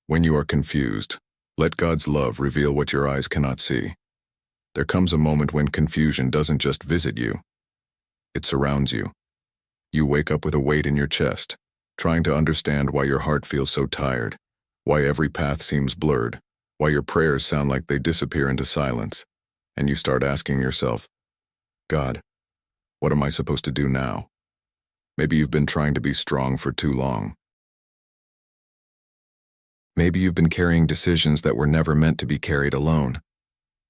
When you are confused, let God's love reveal what your eyes cannot see. There comes a moment when confusion doesn't just visit you, it surrounds you. You wake up with a weight in your chest, trying to understand why your heart feels so tired, why every path seems blurred, why your prayers sound like they disappear into silence, and you start asking yourself, God, what am I supposed to do now? Maybe you've been trying to be strong for too long. Maybe you've been carrying decisions that were never meant to be carried alone.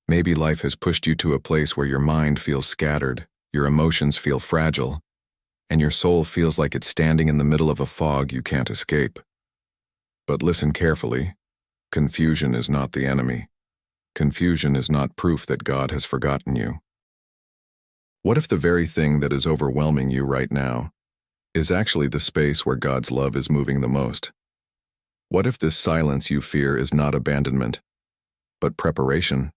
Maybe life has pushed you to a place where your mind feels scattered, your emotions feel fragile, and your soul feels like it's standing in the middle of a fog you can't escape. But listen carefully. Confusion is not the enemy. Confusion is not proof that God has forgotten you. What if the very thing that is overwhelming you right now is actually the space where God's love is moving the most? What if this silence you fear is not abandonment, but preparation?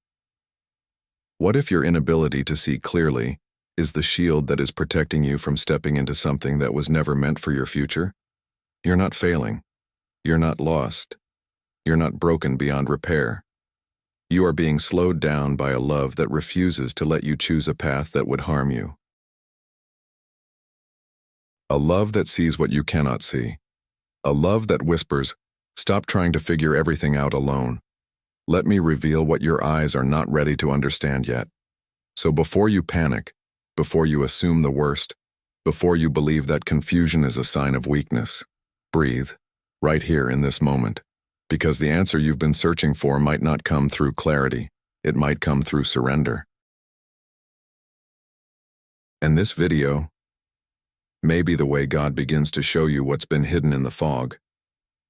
What if your inability to see clearly is the shield that is protecting you from stepping into something that was never meant for your future? You're not failing. You're not lost. You're not broken beyond repair. You are being slowed down by a love that refuses to let you choose a path that would harm you. A love that sees what you cannot see. A love that whispers, stop trying to figure everything out alone. Let me reveal what your eyes are not ready to understand yet. So before you panic, before you assume the worst, before you believe that confusion is a sign of weakness, breathe, right here in this moment. Because the answer you've been searching for might not come through clarity, it might come through surrender. And this video may be the way God begins to show you what's been hidden in the fog.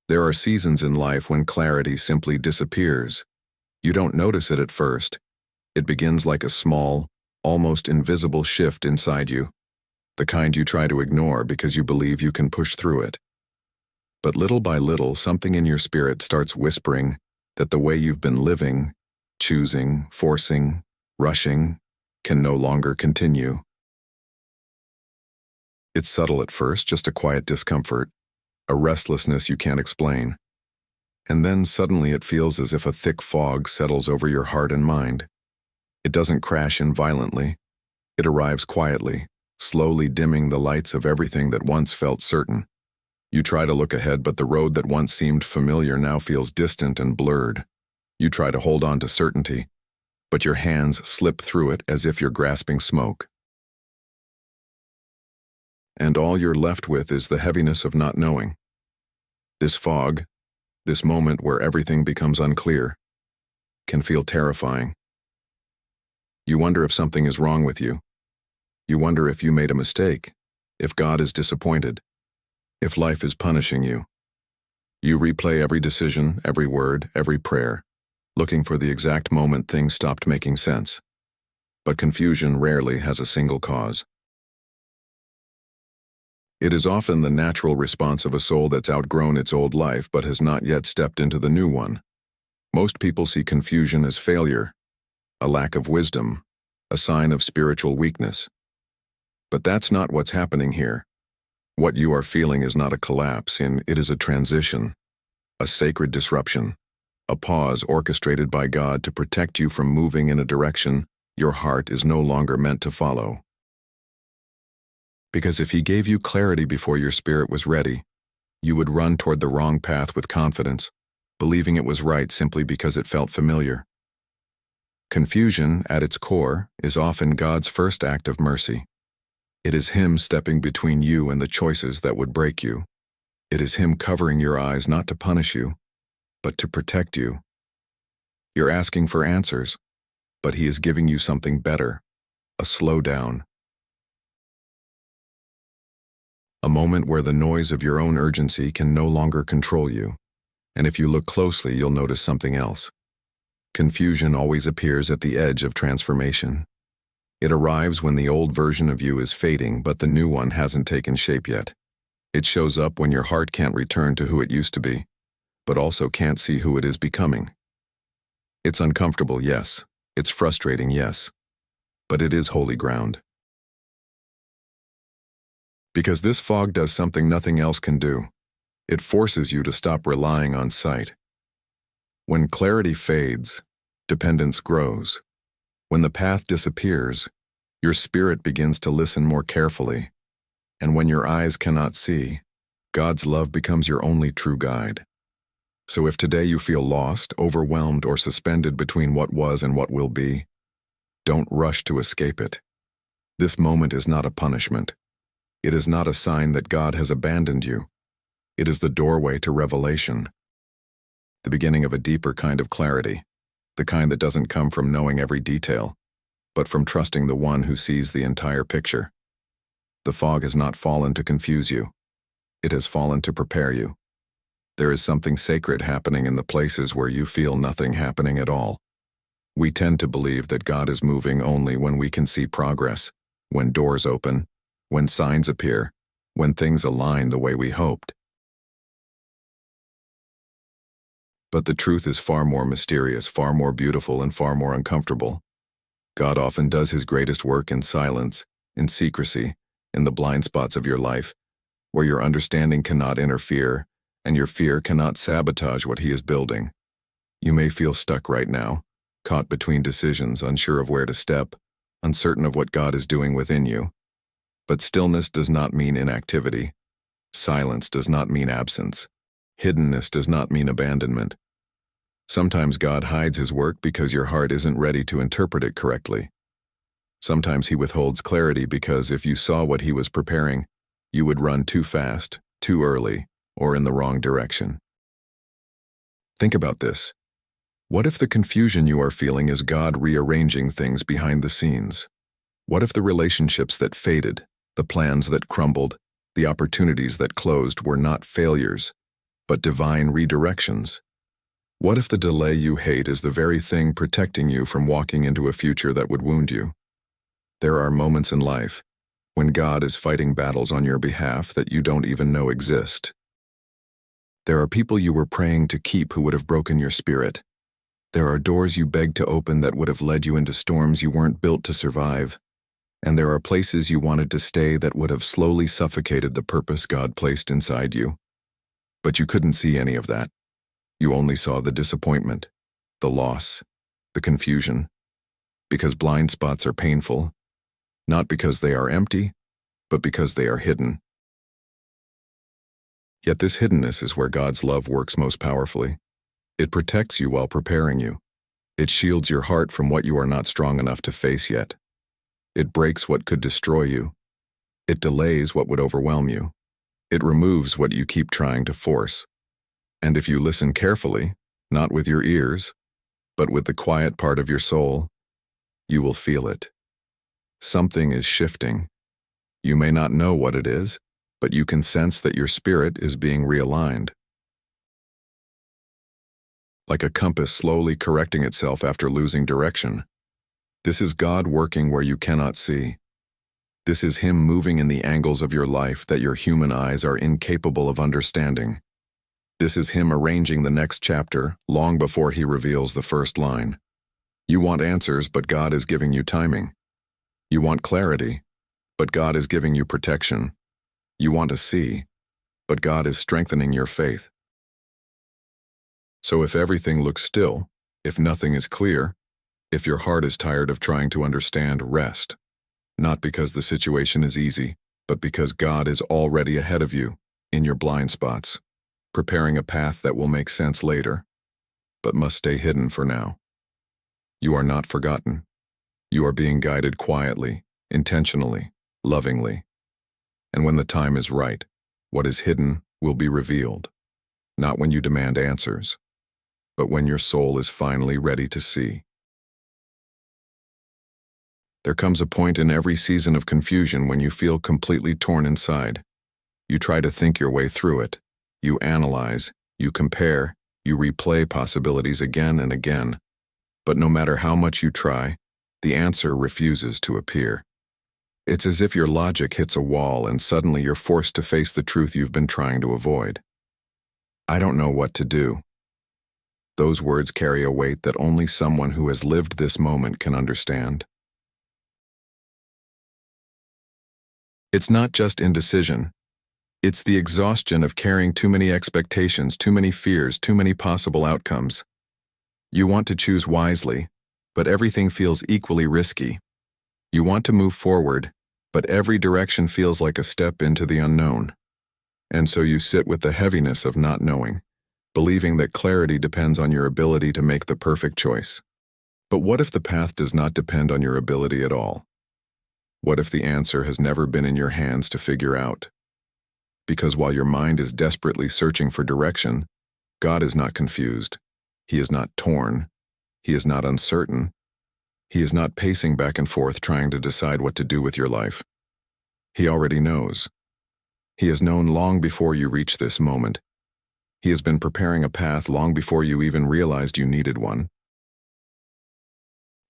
There are seasons in life when clarity simply disappears. You don't notice it at first. It begins like a small, almost invisible shift inside you, the kind you try to ignore because you believe you can push through it. But little by little, something in your spirit starts whispering that the way you've been living, choosing, forcing, rushing, can no longer continue. It's subtle at first, just a quiet discomfort, a restlessness you can't explain. And then suddenly it feels as if a thick fog settles over your heart and mind. It doesn't crash in violently. It arrives quietly, slowly dimming the lights of everything that once felt certain. You try to look ahead, but the road that once seemed familiar now feels distant and blurred. You try to hold on to certainty, but your hands slip through it as if you're grasping smoke. And all you're left with is the heaviness of not knowing. This fog, this moment where everything becomes unclear, can feel terrifying. You wonder if something is wrong with you. You wonder if you made a mistake, if God is disappointed, if life is punishing you. You replay every decision, every word, every prayer, looking for the exact moment things stopped making sense. But confusion rarely has a single cause. It is often the natural response of a soul that's outgrown its old life but has not yet stepped into the new one. Most people see confusion as failure, a lack of wisdom, a sign of spiritual weakness. But that's not what's happening here. What you are feeling is not a collapse, it is a transition, a sacred disruption, a pause orchestrated by God to protect you from moving in a direction your heart is no longer meant to follow. Because if He gave you clarity before your spirit was ready, you would run toward the wrong path with confidence, believing it was right simply because it felt familiar. Confusion, at its core, is often God's first act of mercy. It is Him stepping between you and the choices that would break you. It is Him covering your eyes not to punish you, but to protect you. You're asking for answers, but He is giving you something better, a slowdown. A moment where the noise of your own urgency can no longer control you. And if you look closely, you'll notice something else. Confusion always appears at the edge of transformation. It arrives when the old version of you is fading, but the new one hasn't taken shape yet. It shows up when your heart can't return to who it used to be, but also can't see who it is becoming. It's uncomfortable, yes. It's frustrating, yes. But it is holy ground. Because this fog does something nothing else can do. It forces you to stop relying on sight. When clarity fades, dependence grows. When the path disappears, your spirit begins to listen more carefully. And when your eyes cannot see, God's love becomes your only true guide. So if today you feel lost, overwhelmed, or suspended between what was and what will be, don't rush to escape it. This moment is not a punishment. It is not a sign that God has abandoned you. It is the doorway to revelation, the beginning of a deeper kind of clarity, the kind that doesn't come from knowing every detail, but from trusting the one who sees the entire picture. The fog has not fallen to confuse you. It has fallen to prepare you. There is something sacred happening in the places where you feel nothing happening at all. We tend to believe that God is moving only when we can see progress, when doors open, when signs appear, when things align the way we hoped. But the truth is far more mysterious, far more beautiful, and far more uncomfortable. God often does his greatest work in silence, in secrecy, in the blind spots of your life, where your understanding cannot interfere, and your fear cannot sabotage what he is building. You may feel stuck right now, caught between decisions, unsure of where to step, uncertain of what God is doing within you. But stillness does not mean inactivity. Silence does not mean absence. Hiddenness does not mean abandonment. Sometimes God hides his work because your heart isn't ready to interpret it correctly. Sometimes he withholds clarity because if you saw what he was preparing, you would run too fast, too early, or in the wrong direction. Think about this. What if the confusion you are feeling is God rearranging things behind the scenes? What if the relationships that faded, the plans that crumbled, the opportunities that closed were not failures, but divine redirections? What if the delay you hate is the very thing protecting you from walking into a future that would wound you? There are moments in life when God is fighting battles on your behalf that you don't even know exist. There are people you were praying to keep who would have broken your spirit. There are doors you begged to open that would have led you into storms you weren't built to survive. And there are places you wanted to stay that would have slowly suffocated the purpose God placed inside you. But you couldn't see any of that. You only saw the disappointment, the loss, the confusion. Because blind spots are painful, not because they are empty, but because they are hidden. Yet this hiddenness is where God's love works most powerfully. It protects you while preparing you. It shields your heart from what you are not strong enough to face yet. It breaks what could destroy you. It delays what would overwhelm you. It removes what you keep trying to force. And if you listen carefully, not with your ears, but with the quiet part of your soul, you will feel it. Something is shifting. You may not know what it is, but you can sense that your spirit is being realigned. Like a compass slowly correcting itself after losing direction. This is God working where you cannot see. This is him moving in the angles of your life that your human eyes are incapable of understanding. This is him arranging the next chapter long before he reveals the first line. You want answers, but God is giving you timing. You want clarity, but God is giving you protection. You want to see, but God is strengthening your faith. So if everything looks still, if nothing is clear, if your heart is tired of trying to understand, rest. Not because the situation is easy, but because God is already ahead of you, in your blind spots, preparing a path that will make sense later, but must stay hidden for now. You are not forgotten. You are being guided quietly, intentionally, lovingly. And when the time is right, what is hidden will be revealed, not when you demand answers, but when your soul is finally ready to see. There comes a point in every season of confusion when you feel completely torn inside. You try to think your way through it. You analyze, you compare, you replay possibilities again and again. But no matter how much you try, the answer refuses to appear. It's as if your logic hits a wall and suddenly you're forced to face the truth you've been trying to avoid. I don't know what to do. Those words carry a weight that only someone who has lived this moment can understand. It's not just indecision. It's the exhaustion of carrying too many expectations, too many fears, too many possible outcomes. You want to choose wisely, but everything feels equally risky. You want to move forward, but every direction feels like a step into the unknown. And so you sit with the heaviness of not knowing, believing that clarity depends on your ability to make the perfect choice. But what if the path does not depend on your ability at all? What if the answer has never been in your hands to figure out? Because while your mind is desperately searching for direction, God is not confused. He is not torn. He is not uncertain. He is not pacing back and forth trying to decide what to do with your life. He already knows. He has known long before you reach this moment. He has been preparing a path long before you even realized you needed one.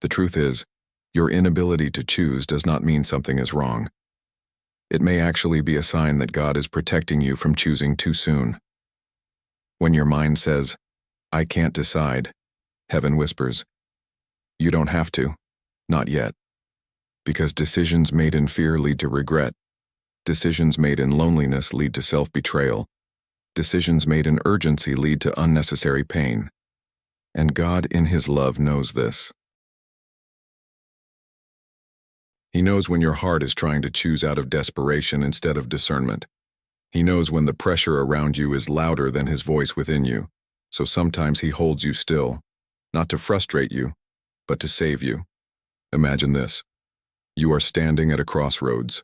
The truth is, your inability to choose does not mean something is wrong. It may actually be a sign that God is protecting you from choosing too soon. When your mind says, "I can't decide," heaven whispers, "You don't have to, not yet." Because decisions made in fear lead to regret. Decisions made in loneliness lead to self-betrayal. Decisions made in urgency lead to unnecessary pain. And God, in His love, knows this. He knows when your heart is trying to choose out of desperation instead of discernment. He knows when the pressure around you is louder than His voice within you, so sometimes He holds you still, not to frustrate you, but to save you. Imagine this. You are standing at a crossroads.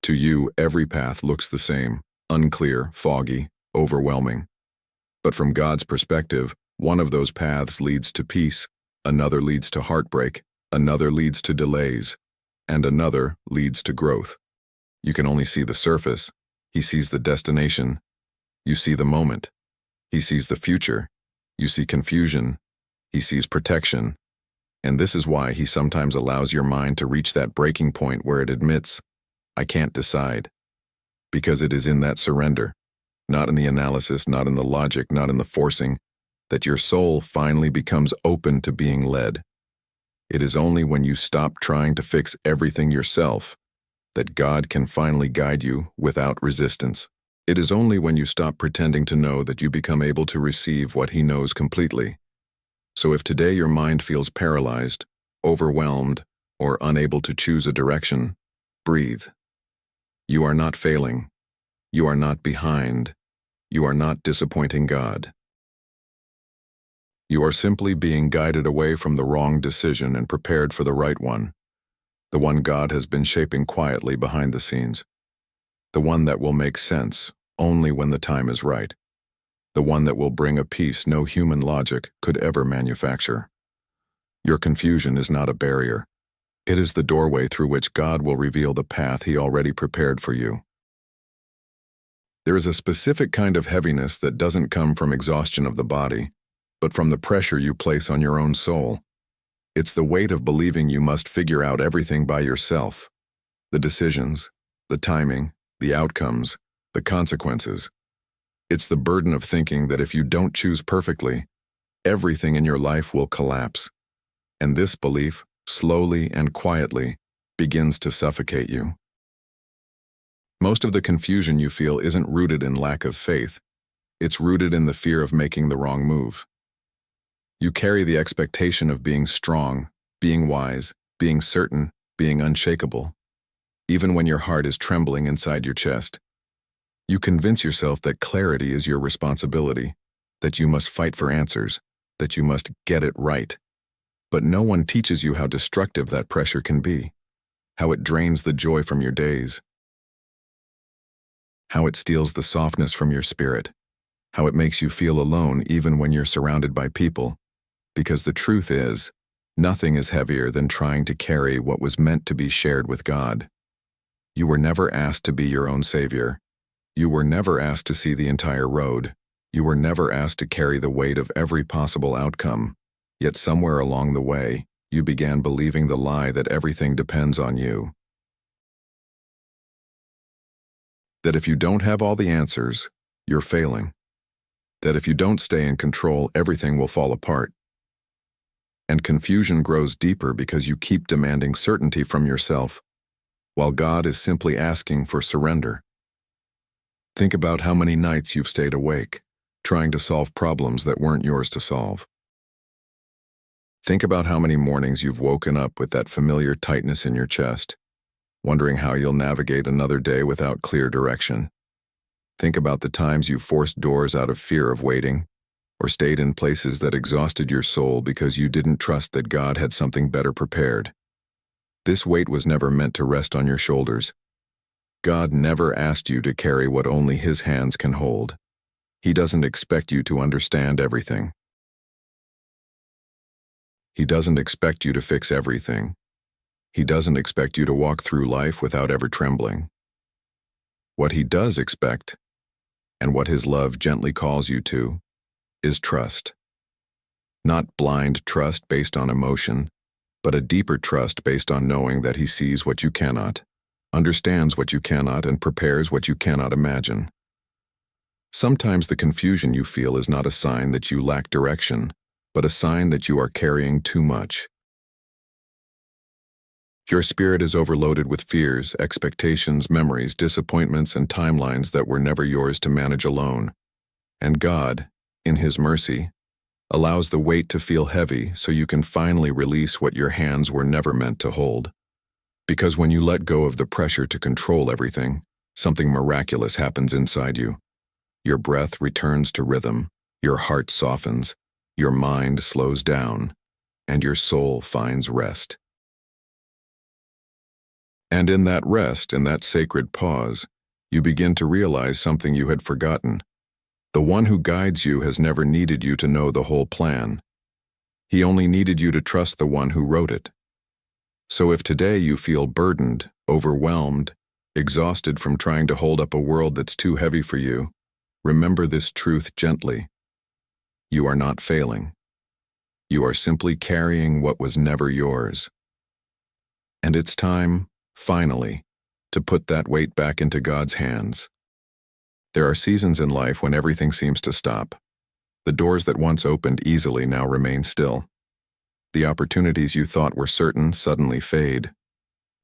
To you, every path looks the same, unclear, foggy, overwhelming. But from God's perspective, one of those paths leads to peace, another leads to heartbreak, another leads to delays, and another leads to growth. You can only see the surface. He sees the destination. You see the moment. He sees the future. You see confusion. He sees protection. And this is why He sometimes allows your mind to reach that breaking point where it admits, "I can't decide." Because it is in that surrender, not in the analysis, not in the logic, not in the forcing, that your soul finally becomes open to being led. It is only when you stop trying to fix everything yourself that God can finally guide you without resistance. It is only when you stop pretending to know that you become able to receive what He knows completely. So if today your mind feels paralyzed, overwhelmed, or unable to choose a direction, breathe. You are not failing. You are not behind. You are not disappointing God. You are simply being guided away from the wrong decision and prepared for the right one, the one God has been shaping quietly behind the scenes, the one that will make sense only when the time is right, the one that will bring a peace no human logic could ever manufacture. Your confusion is not a barrier. It is the doorway through which God will reveal the path He already prepared for you. There is a specific kind of heaviness that doesn't come from exhaustion of the body, but from the pressure you place on your own soul. It's the weight of believing you must figure out everything by yourself. The decisions, the timing, the outcomes, the consequences. It's the burden of thinking that if you don't choose perfectly, everything in your life will collapse. And this belief, slowly and quietly, begins to suffocate you. Most of the confusion you feel isn't rooted in lack of faith. It's rooted in the fear of making the wrong move. You carry the expectation of being strong, being wise, being certain, being unshakable. Even when your heart is trembling inside your chest, you convince yourself that clarity is your responsibility, that you must fight for answers, that you must get it right. But no one teaches you how destructive that pressure can be, how it drains the joy from your days, how it steals the softness from your spirit, how it makes you feel alone even when you're surrounded by people. Because the truth is, nothing is heavier than trying to carry what was meant to be shared with God. You were never asked to be your own savior. You were never asked to see the entire road. You were never asked to carry the weight of every possible outcome. Yet somewhere along the way, you began believing the lie that everything depends on you. That if you don't have all the answers, you're failing. That if you don't stay in control, everything will fall apart. And confusion grows deeper because you keep demanding certainty from yourself, while God is simply asking for surrender. Think about how many nights you've stayed awake, trying to solve problems that weren't yours to solve. Think about how many mornings you've woken up with that familiar tightness in your chest, wondering how you'll navigate another day without clear direction. Think about the times you forced doors out of fear of waiting, or stayed in places that exhausted your soul because you didn't trust that God had something better prepared. This weight was never meant to rest on your shoulders. God never asked you to carry what only His hands can hold. He doesn't expect you to understand everything. He doesn't expect you to fix everything. He doesn't expect you to walk through life without ever trembling. What He does expect, and what His love gently calls you to, is trust. Not blind trust based on emotion, but a deeper trust based on knowing that He sees what you cannot, understands what you cannot, and prepares what you cannot imagine. Sometimes the confusion you feel is not a sign that you lack direction, but a sign that you are carrying too much. Your spirit is overloaded with fears, expectations, memories, disappointments, and timelines that were never yours to manage alone. And God, in His mercy, allows the weight to feel heavy so you can finally release what your hands were never meant to hold. Because when you let go of the pressure to control everything, something miraculous happens inside you. Your breath returns to rhythm, your heart softens, your mind slows down, and your soul finds rest. And in that rest, in that sacred pause, you begin to realize something you had forgotten. The one who guides you has never needed you to know the whole plan. He only needed you to trust the one who wrote it. So if today you feel burdened, overwhelmed, exhausted from trying to hold up a world that's too heavy for you, remember this truth gently. You are not failing. You are simply carrying what was never yours. And it's time, finally, to put that weight back into God's hands. There are seasons in life when everything seems to stop. The doors that once opened easily now remain still. The opportunities you thought were certain suddenly fade.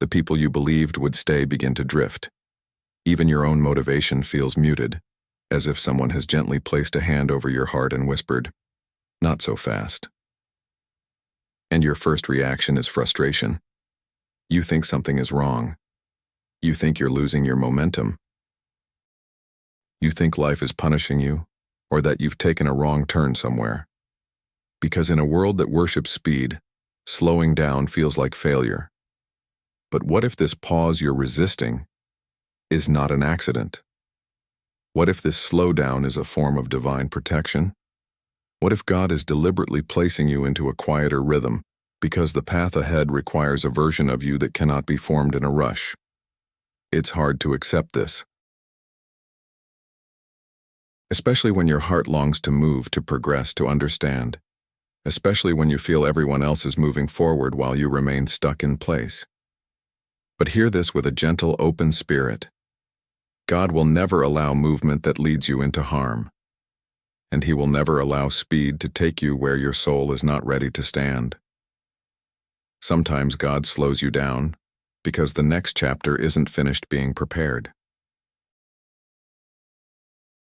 The people you believed would stay begin to drift. Even your own motivation feels muted, as if someone has gently placed a hand over your heart and whispered, "Not so fast." And your first reaction is frustration. You think something is wrong. You think you're losing your momentum. You think life is punishing you, or that you've taken a wrong turn somewhere. Because in a world that worships speed, slowing down feels like failure. But what if this pause you're resisting is not an accident? What if this slowdown is a form of divine protection? What if God is deliberately placing you into a quieter rhythm because the path ahead requires a version of you that cannot be formed in a rush? It's hard to accept this, especially when your heart longs to move, to progress, to understand, especially when you feel everyone else is moving forward while you remain stuck in place. But hear this with a gentle, open spirit. God will never allow movement that leads you into harm, and He will never allow speed to take you where your soul is not ready to stand. Sometimes God slows you down because the next chapter isn't finished being prepared.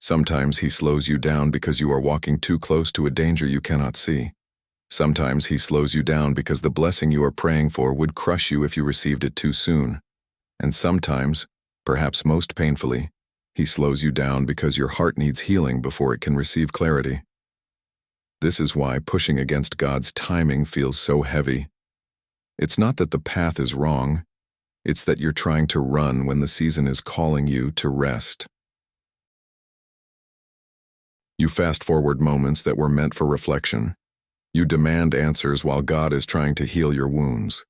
Sometimes He slows you down because you are walking too close to a danger you cannot see. Sometimes He slows you down because the blessing you are praying for would crush you if you received it too soon. And sometimes, perhaps most painfully, He slows you down because your heart needs healing before it can receive clarity. This is why pushing against God's timing feels so heavy. It's not that the path is wrong, it's that you're trying to run when the season is calling you to rest. You fast-forward moments that were meant for reflection. You demand answers while God is trying to heal your wounds.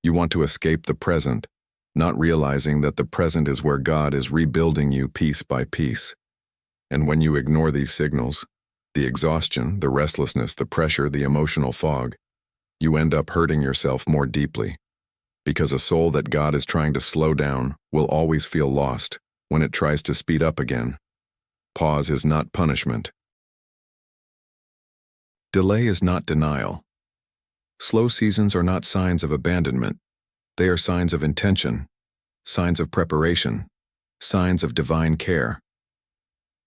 You want to escape the present, not realizing that the present is where God is rebuilding you piece by piece. And when you ignore these signals, the exhaustion, the restlessness, the pressure, the emotional fog, you end up hurting yourself more deeply. Because a soul that God is trying to slow down will always feel lost when it tries to speed up again. Pause is not punishment. Delay is not denial. Slow seasons are not signs of abandonment. They are signs of intention, signs of preparation, signs of divine care.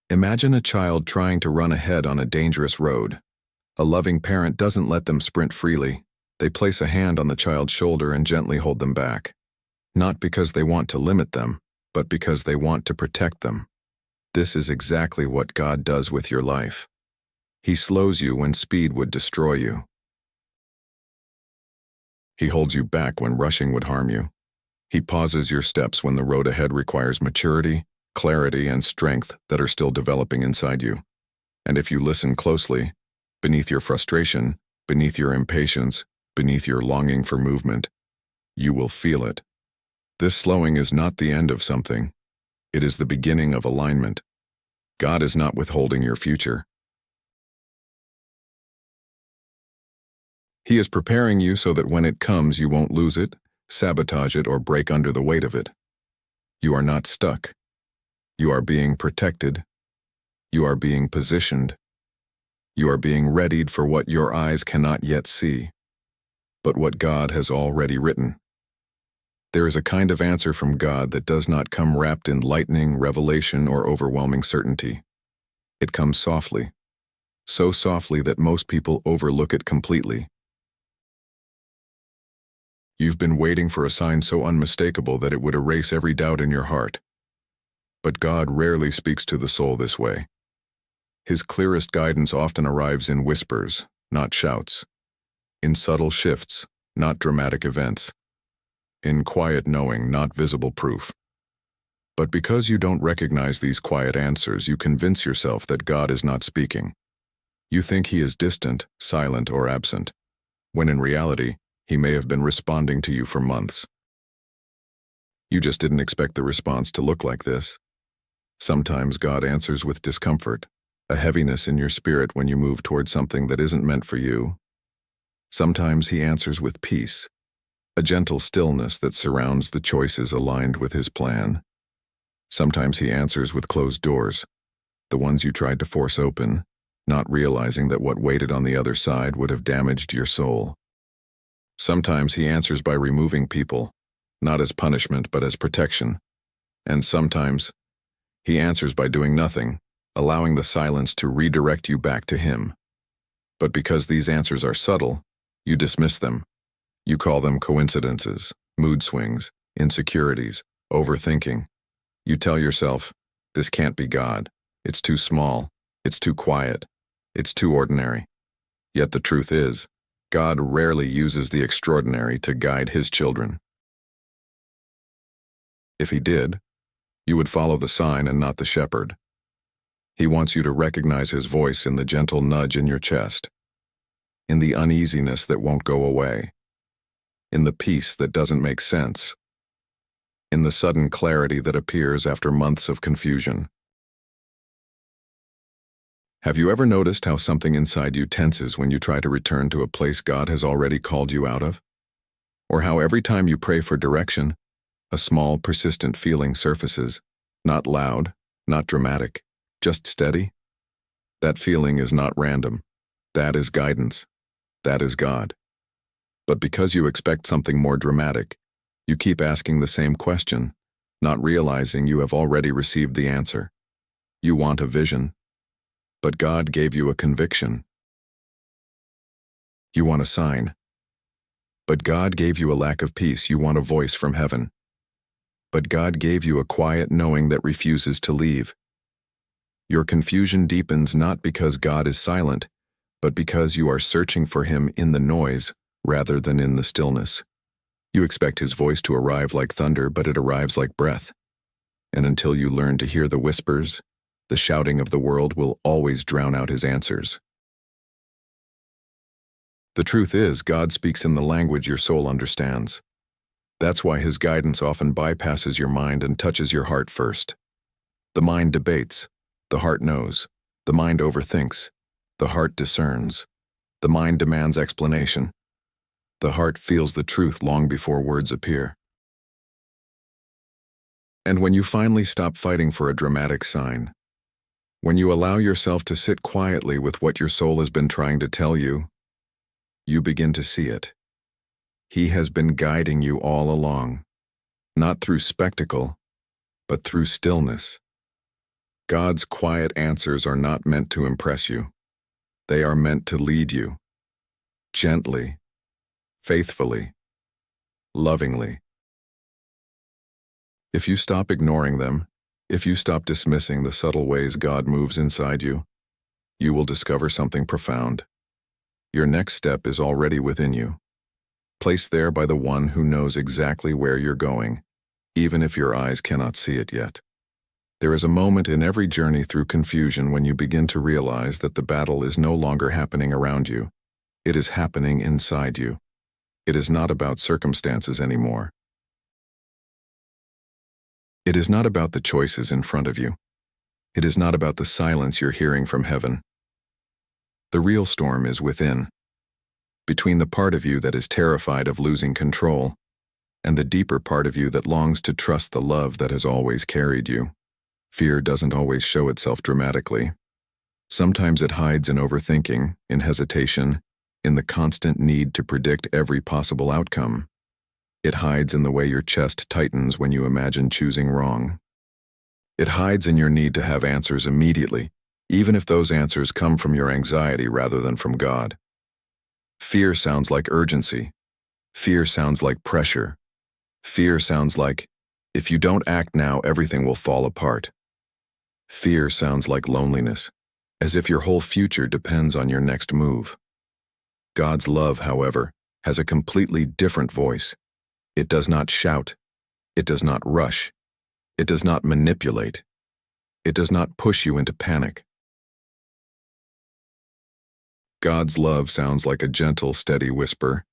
Imagine a child trying to run ahead on a dangerous road. A loving parent doesn't let them sprint freely. They place a hand on the child's shoulder and gently hold them back. Not because they want to limit them, but because they want to protect them. This is exactly what God does with your life. He slows you when speed would destroy you. He holds you back when rushing would harm you. He pauses your steps when the road ahead requires maturity, clarity, and strength that are still developing inside you. And if you listen closely, beneath your frustration, beneath your impatience, beneath your longing for movement, you will feel it. This slowing is not the end of something. It is the beginning of alignment. God is not withholding your future. He is preparing you so that when it comes, you won't lose it, sabotage it, or break under the weight of it. You are not stuck. You are being protected. You are being positioned. You are being readied for what your eyes cannot yet see, but what God has already written. There is a kind of answer from God that does not come wrapped in lightning, revelation, or overwhelming certainty. It comes softly, so softly that most people overlook it completely. You've been waiting for a sign so unmistakable that it would erase every doubt in your heart. But God rarely speaks to the soul this way. His clearest guidance often arrives in whispers, not shouts, in subtle shifts, not dramatic events, in quiet knowing, not visible proof. But because you don't recognize these quiet answers, you convince yourself that God is not speaking. You think He is distant, silent, or absent, when in reality, He may have been responding to you for months. You just didn't expect the response to look like this. Sometimes God answers with discomfort, a heaviness in your spirit when you move towards something that isn't meant for you. Sometimes He answers with peace, a gentle stillness that surrounds the choices aligned with His plan. Sometimes He answers with closed doors, the ones you tried to force open, not realizing that what waited on the other side would have damaged your soul. Sometimes He answers by removing people, not as punishment but as protection. And sometimes He answers by doing nothing, allowing the silence to redirect you back to Him. But because these answers are subtle, you dismiss them. You call them coincidences, mood swings, insecurities, overthinking. You tell yourself, this can't be God. It's too small. It's too quiet. It's too ordinary. Yet the truth is, God rarely uses the extraordinary to guide His children. If He did, you would follow the sign and not the shepherd. He wants you to recognize His voice in the gentle nudge in your chest, in the uneasiness that won't go away, in the peace that doesn't make sense, in the sudden clarity that appears after months of confusion. Have you ever noticed how something inside you tenses when you try to return to a place God has already called you out of? Or how every time you pray for direction, a small, persistent feeling surfaces, not loud, not dramatic, just steady? That feeling is not random. That is guidance. That is God. But because you expect something more dramatic, you keep asking the same question, not realizing you have already received the answer. You want a vision, but God gave you a conviction. You want a sign, but God gave you a lack of peace. You want a voice from heaven, but God gave you a quiet knowing that refuses to leave. Your confusion deepens not because God is silent, but because you are searching for Him in the noise rather than in the stillness. You expect His voice to arrive like thunder, but it arrives like breath. And until you learn to hear the whispers, the shouting of the world will always drown out His answers. The truth is, God speaks in the language your soul understands. That's why His guidance often bypasses your mind and touches your heart first. The mind debates, the heart knows. The mind overthinks, the heart discerns. The mind demands explanation. The heart feels the truth long before words appear. And when you finally stop fighting for a dramatic sign, when you allow yourself to sit quietly with what your soul has been trying to tell you, you begin to see it. He has been guiding you all along, not through spectacle, but through stillness. God's quiet answers are not meant to impress you. They are meant to lead you, gently, faithfully, lovingly. If you stop ignoring them, if you stop dismissing the subtle ways God moves inside you, you will discover something profound. Your next step is already within you, placed there by the one who knows exactly where you're going, even if your eyes cannot see it yet. There is a moment in every journey through confusion when you begin to realize that the battle is no longer happening around you. It is happening inside you. It is not about circumstances anymore. It is not about the choices in front of you. It is not about the silence you're hearing from heaven. The real storm is within, between the part of you that is terrified of losing control and the deeper part of you that longs to trust the love that has always carried you. Fear doesn't always show itself dramatically. Sometimes it hides in overthinking, in hesitation, in the constant need to predict every possible outcome. It hides in the way your chest tightens when you imagine choosing wrong. It hides in your need to have answers immediately, even if those answers come from your anxiety rather than from God. Fear sounds like urgency. Fear sounds like pressure. Fear sounds like, if you don't act now, everything will fall apart. Fear sounds like loneliness, as if your whole future depends on your next move. God's love, however, has a completely different voice. It does not shout. It does not rush. It does not manipulate. It does not push you into panic. God's love sounds like a gentle, steady whisper.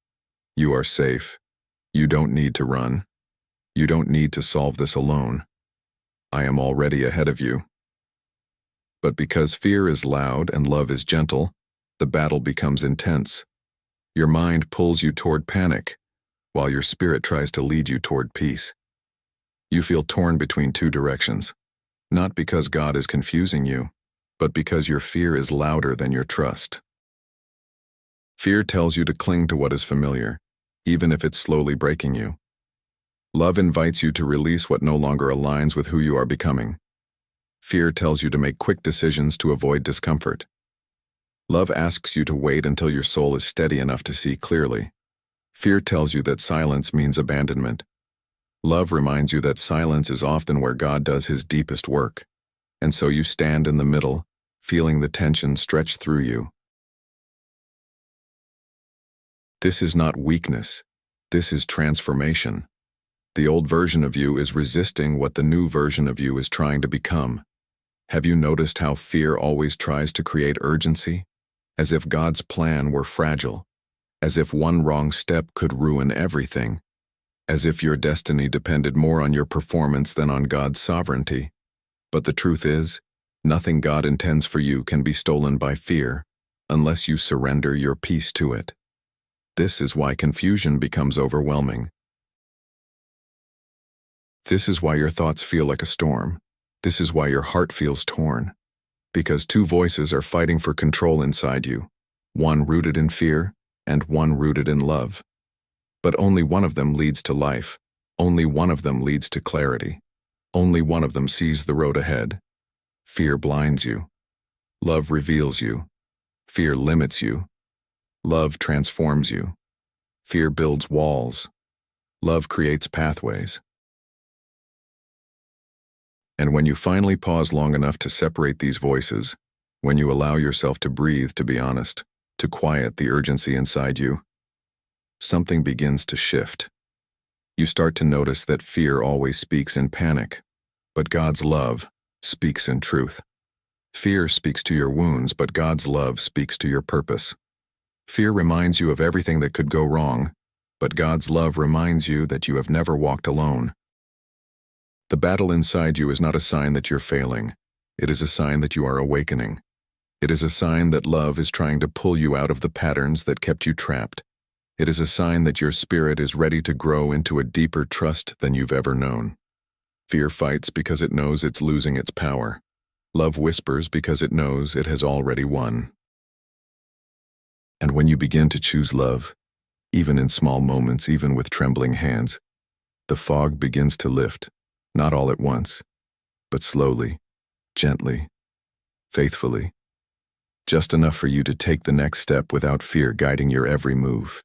You are safe. You don't need to run. You don't need to solve this alone. I am already ahead of you. But because fear is loud and love is gentle, the battle becomes intense. Your mind pulls you toward panic, while your spirit tries to lead you toward peace. You feel torn between two directions, not because God is confusing you, but because your fear is louder than your trust. Fear tells you to cling to what is familiar, even if it's slowly breaking you. Love invites you to release what no longer aligns with who you are becoming. Fear tells you to make quick decisions to avoid discomfort. Love asks you to wait until your soul is steady enough to see clearly. Fear tells you that silence means abandonment. Love reminds you that silence is often where God does his deepest work. And so you stand in the middle, feeling the tension stretch through you. This is not weakness. This is transformation. The old version of you is resisting what the new version of you is trying to become. Have you noticed how fear always tries to create urgency? As if God's plan were fragile. As if one wrong step could ruin everything. As if your destiny depended more on your performance than on God's sovereignty. But the truth is, nothing God intends for you can be stolen by fear, unless you surrender your peace to it. This is why confusion becomes overwhelming. This is why your thoughts feel like a storm. This is why your heart feels torn. Because two voices are fighting for control inside you, one rooted in fear and one rooted in love. But only one of them leads to life. Only one of them leads to clarity. Only one of them sees the road ahead. Fear blinds you. Love reveals you. Fear limits you. Love transforms you. Fear builds walls. Love creates pathways. And when you finally pause long enough to separate these voices, when you allow yourself to breathe, to be honest, to quiet the urgency inside you, something begins to shift. You start to notice that fear always speaks in panic, but God's love speaks in truth. Fear speaks to your wounds, but God's love speaks to your purpose. Fear reminds you of everything that could go wrong, but God's love reminds you that you have never walked alone. The battle inside you is not a sign that you're failing. It is a sign that you are awakening. It is a sign that love is trying to pull you out of the patterns that kept you trapped. It is a sign that your spirit is ready to grow into a deeper trust than you've ever known. Fear fights because it knows it's losing its power. Love whispers because it knows it has already won. And when you begin to choose love, even in small moments, even with trembling hands, the fog begins to lift. Not all at once, but slowly, gently, faithfully. just enough for you to take the next step without fear guiding your every move.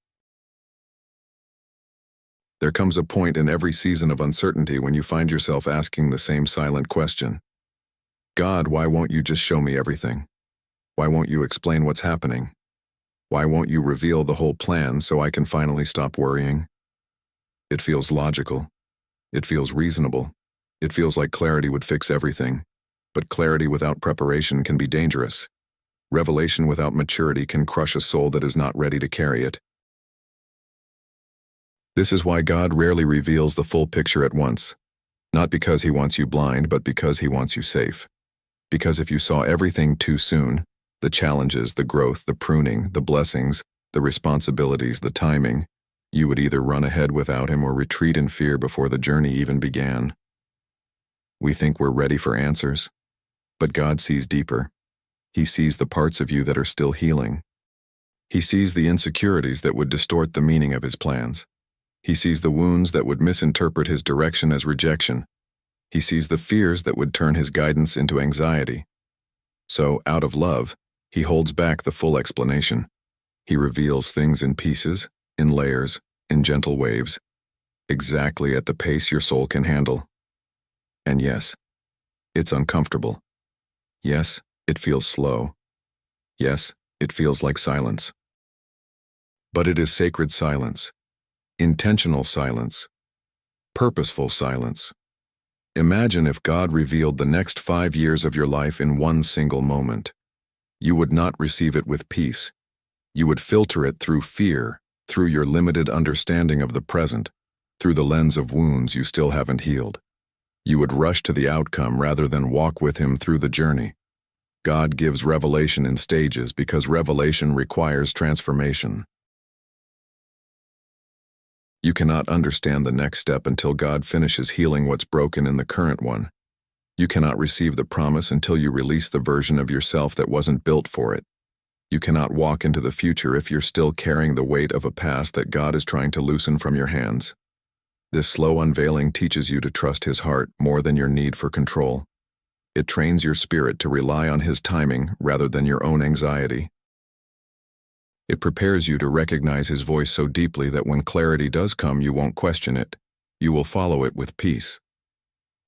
There comes a point in every season of uncertainty when you find yourself asking the same silent question. God, why won't you just show me everything? Why won't you explain what's happening? Why won't you reveal the whole plan so I can finally stop worrying? It feels logical. It feels reasonable. It feels like clarity would fix everything. But clarity without preparation can be dangerous. Revelation without maturity can crush a soul that is not ready to carry it. This is why God rarely reveals the full picture at once. Not because he wants you blind, but because he wants you safe. Because if you saw everything too soon, the challenges, the growth, the pruning, the blessings, the responsibilities, the timing, you would either run ahead without him or retreat in fear before the journey even began. We think we're ready for answers, but God sees deeper. He sees the parts of you that are still healing. He sees the insecurities that would distort the meaning of his plans. He sees the wounds that would misinterpret his direction as rejection. He sees the fears that would turn his guidance into anxiety. So, out of love, he holds back the full explanation. He reveals things in pieces, in layers, in gentle waves, exactly at the pace your soul can handle. And yes, it's uncomfortable. Yes, it feels slow. Yes, it feels like silence. But it is sacred silence. Intentional silence. Purposeful silence. Imagine if God revealed the next 5 years of your life in one single moment. You would not receive it with peace. You would filter it through fear, through your limited understanding of the present, through the lens of wounds you still haven't healed. You would rush to the outcome rather than walk with him through the journey. God gives revelation in stages because revelation requires transformation. You cannot understand the next step until God finishes healing what's broken in the current one. You cannot receive the promise until you release the version of yourself that wasn't built for it. You cannot walk into the future if you're still carrying the weight of a past that God is trying to loosen from your hands. This slow unveiling teaches you to trust his heart more than your need for control. It trains your spirit to rely on his timing rather than your own anxiety. It prepares you to recognize his voice so deeply that when clarity does come, you won't question it. You will follow it with peace.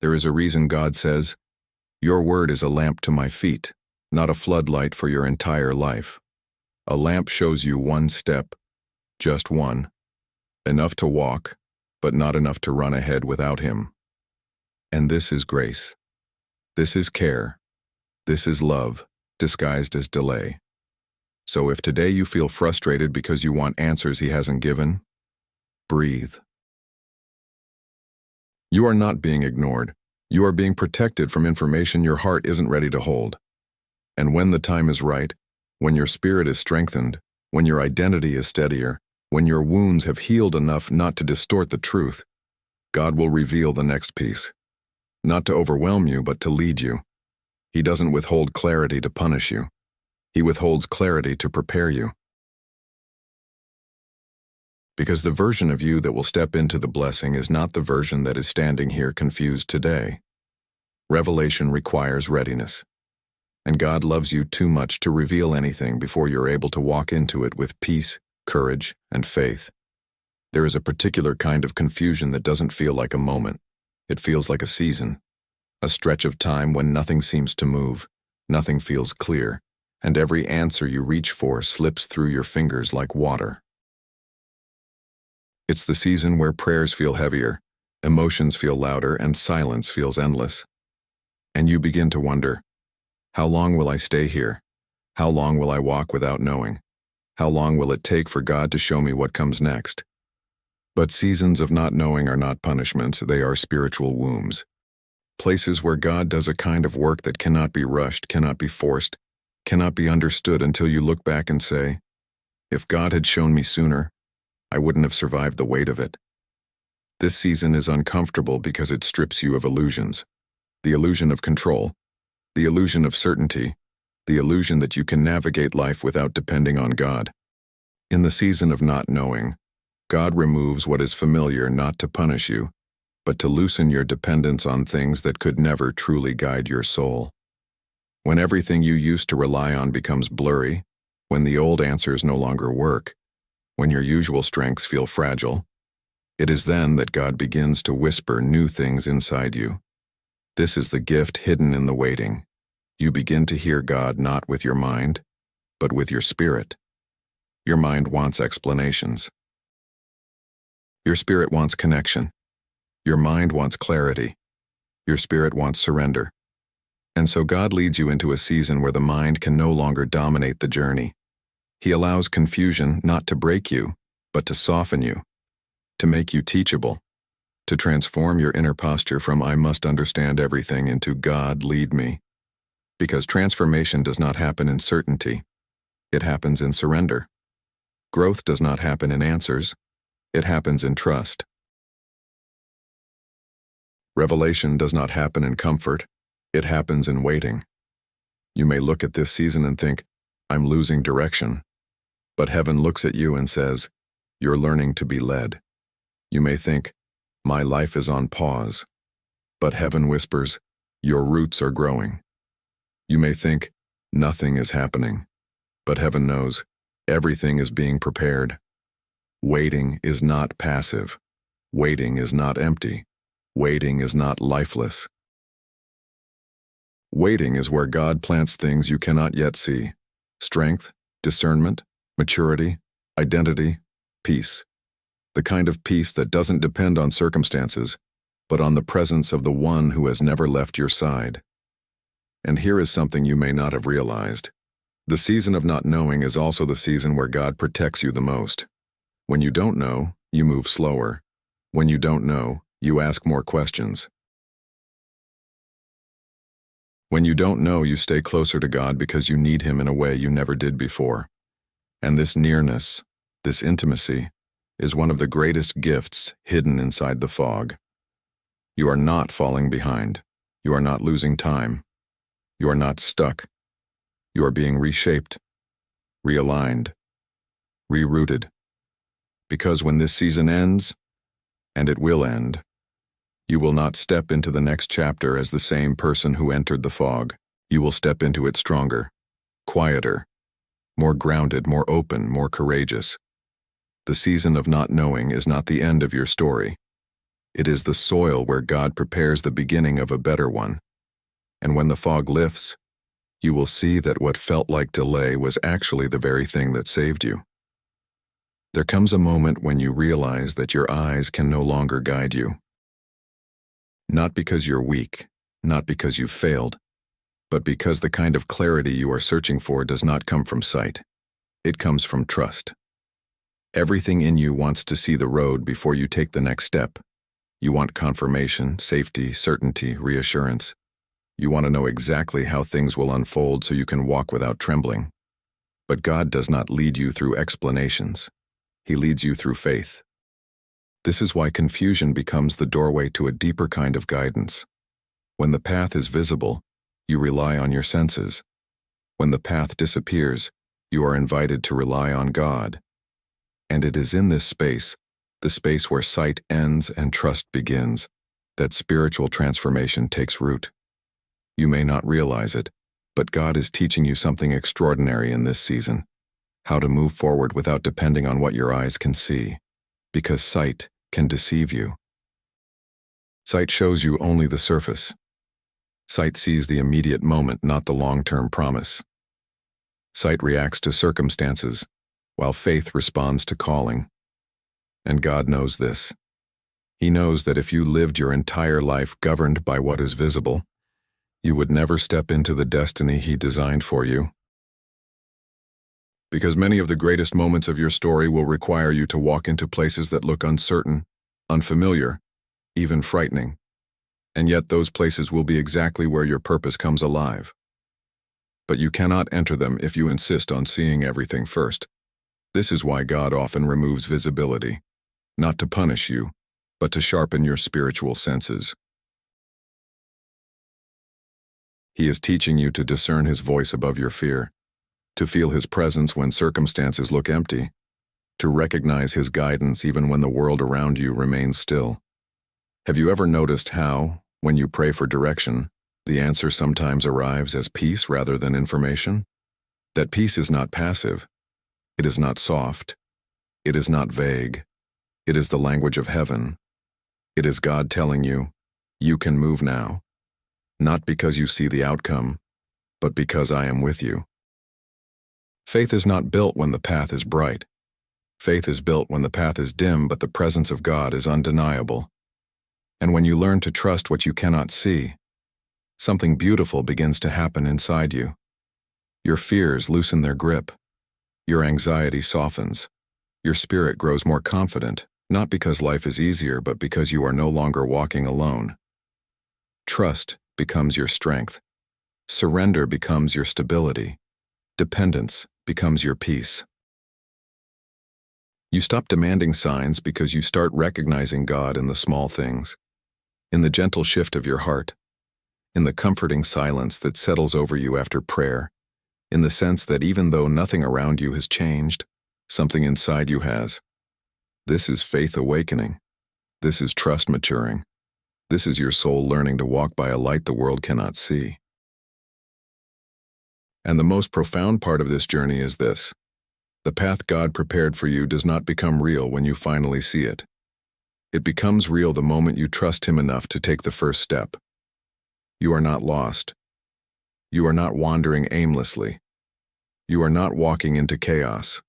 There is a reason God says, "Your word is a lamp to my feet, not a floodlight for your entire life." A lamp shows you one step, just one, enough to walk, but not enough to run ahead without him. And this is grace. This is care. This is love, disguised as delay. So if today you feel frustrated because you want answers he hasn't given, breathe. You are not being ignored. You are being protected from information your heart isn't ready to hold. And when the time is right, when your spirit is strengthened, when your identity is steadier, when your wounds have healed enough not to distort the truth, God will reveal the next piece. Not to overwhelm you, but to lead you. He doesn't withhold clarity to punish you. He withholds clarity to prepare you. Because the version of you that will step into the blessing is not the version that is standing here confused today. Revelation requires readiness. And God loves you too much to reveal anything before you're able to walk into it with peace, courage, and faith. There is a particular kind of confusion that doesn't feel like a moment. It feels like a season, a stretch of time when nothing seems to move, nothing feels clear, and every answer you reach for slips through your fingers like water. It's the season where prayers feel heavier, emotions feel louder, and silence feels endless. And you begin to wonder, how long will I stay here? How long will I walk without knowing? How long will it take for God to show me what comes next? But seasons of not knowing are not punishments, they are spiritual wombs. Places where God does a kind of work that cannot be rushed, cannot be forced, cannot be understood until you look back and say, if God had shown me sooner, I wouldn't have survived the weight of it. This season is uncomfortable because it strips you of illusions. The illusion of control, the illusion of certainty, the illusion that you can navigate life without depending on God. In the season of not knowing, God removes what is familiar not to punish you, but to loosen your dependence on things that could never truly guide your soul. When everything you used to rely on becomes blurry, when the old answers no longer work, when your usual strengths feel fragile, it is then that God begins to whisper new things inside you. This is the gift hidden in the waiting. You begin to hear God not with your mind, but with your spirit. Your mind wants explanations. Your spirit wants connection. Your mind wants clarity. Your spirit wants surrender. And so God leads you into a season where the mind can no longer dominate the journey. He allows confusion not to break you, but to soften you, to make you teachable, to transform your inner posture from "I must understand everything" into "God, lead me." Because transformation does not happen in certainty. It happens in surrender. Growth does not happen in answers. It happens in trust. Revelation does not happen in comfort. It happens in waiting. You may look at this season and think, "I'm losing direction." But heaven looks at you and says, "You're learning to be led." You may think, "My life is on pause." But heaven whispers, "Your roots are growing." You may think, "Nothing is happening." But heaven knows, everything is being prepared. Waiting is not passive. Waiting is not empty. Waiting is not lifeless. Waiting is where God plants things you cannot yet see: strength, discernment, maturity, identity, peace. The kind of peace that doesn't depend on circumstances, but on the presence of the one who has never left your side. And here is something you may not have realized. The season of not knowing is also the season where God protects you the most. When you don't know, you move slower. When you don't know, you ask more questions. When you don't know, you stay closer to God because you need Him in a way you never did before. And this nearness, this intimacy, is one of the greatest gifts hidden inside the fog. You are not falling behind. You are not losing time. You are not stuck. You are being reshaped, realigned, rerouted. Because when this season ends, and it will end, you will not step into the next chapter as the same person who entered the fog. You will step into it stronger, quieter, more grounded, more open, more courageous. The season of not knowing is not the end of your story. It is the soil where God prepares the beginning of a better one. And when the fog lifts, you will see that what felt like delay was actually the very thing that saved you. There comes a moment when you realize that your eyes can no longer guide you. Not because you're weak, not because you've failed, but because the kind of clarity you are searching for does not come from sight. It comes from trust. Everything in you wants to see the road before you take the next step. You want confirmation, safety, certainty, reassurance. You want to know exactly how things will unfold so you can walk without trembling. But God does not lead you through explanations. He leads you through faith. This is why confusion becomes the doorway to a deeper kind of guidance. When the path is visible, you rely on your senses. When the path disappears, you are invited to rely on God. And it is in this space, the space where sight ends and trust begins, that spiritual transformation takes root. You may not realize it, but God is teaching you something extraordinary in this season: how to move forward without depending on what your eyes can see, because sight can deceive you. Sight shows you only the surface. Sight sees the immediate moment, not the long-term promise. Sight reacts to circumstances, while faith responds to calling. And God knows this. He knows that if you lived your entire life governed by what is visible, you would never step into the destiny He designed for you. Because many of the greatest moments of your story will require you to walk into places that look uncertain, unfamiliar, even frightening. And yet those places will be exactly where your purpose comes alive. But you cannot enter them if you insist on seeing everything first. This is why God often removes visibility, not to punish you, but to sharpen your spiritual senses. He is teaching you to discern His voice above your fear, to feel His presence when circumstances look empty, to recognize His guidance even when the world around you remains still. Have you ever noticed how, when you pray for direction, The answer sometimes arrives as peace rather than information. That peace is not passive. It is not soft. It is not vague. It is the language of heaven. It is God telling you, you can move now. Not because you see the outcome, but because I am with you. Faith is not built when the path is bright. Faith is built when the path is dim, but the presence of God is undeniable. And when you learn to trust what you cannot see, something beautiful begins to happen inside you. Your fears loosen their grip. Your anxiety softens. Your spirit grows more confident, not because life is easier, but because you are no longer walking alone. Trust becomes your strength. Surrender becomes your stability. Dependence becomes your peace. You stop demanding signs because you start recognizing God in the small things, in the gentle shift of your heart, in the comforting silence that settles over you after prayer, in the sense that even though nothing around you has changed, something inside you has. This is faith awakening. This is trust maturing. This is your soul learning to walk by a light the world cannot see. And the most profound part of this journey is this: the path God prepared for you does not become real when you finally see it. It becomes real the moment you trust Him enough to take the first step. You are not lost. You are not wandering aimlessly. You are not walking into chaos.